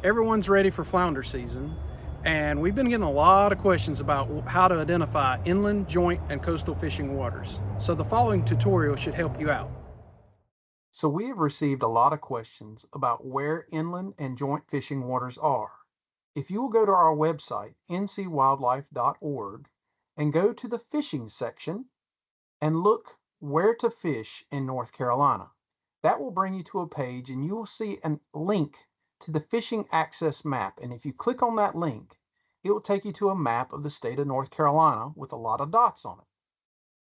Everyone's ready for flounder season, and we've been getting a lot of questions about how to identify inland, joint, and coastal fishing waters. So the following tutorial should help you out. So we have received a lot of questions about where inland and joint fishing waters are. If you will go to our website, ncwildlife.org, and go to the fishing section and look where to fish in North Carolina, that will bring you to a page and you will see a link to the fishing access map. And if you click on that link, it will take you to a map of the state of North Carolina with a lot of dots on it.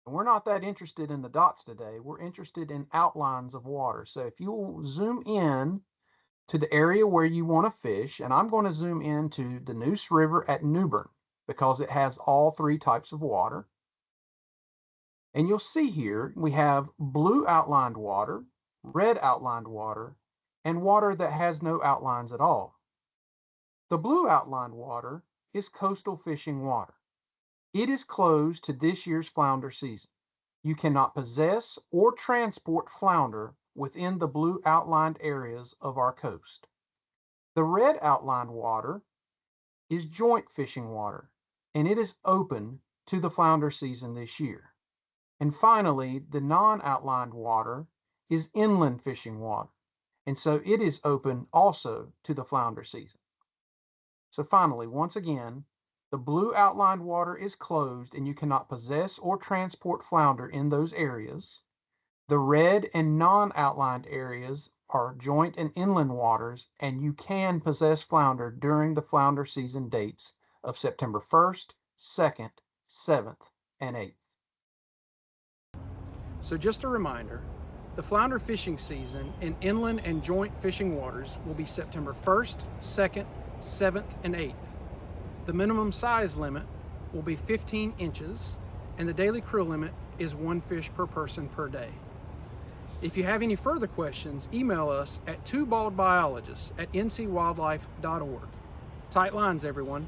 And we're not that interested in the dots today. We're interested in outlines of water. So if you will zoom in to the area where you want to fish, and I'm going to zoom into the Neuse River at New Bern because it has all three types of water. And you'll see here we have blue outlined water, red outlined water, and water that has no outlines at all. The blue outlined water is coastal fishing water. It is closed to this year's flounder season. You cannot possess or transport flounder within the blue outlined areas of our coast. The red outlined water is joint fishing water, and it is open to the flounder season this year. And finally, the non-outlined water is inland fishing water, and so it is open also to the flounder season. So finally, once again, the blue outlined water is closed and you cannot possess or transport flounder in those areas. The red and non-outlined areas are joint and inland waters, and you can possess flounder during the flounder season dates of September 1st, 2nd, 7th, and 8th. So just a reminder, the flounder fishing season in inland and joint fishing waters will be September 1st, 2nd, 7th, and 8th. The minimum size limit will be 15 inches, and the daily creel limit is 1 fish per person per day. If you have any further questions, email us at twobaldbiologists@ncwildlife.org. Tight lines, everyone.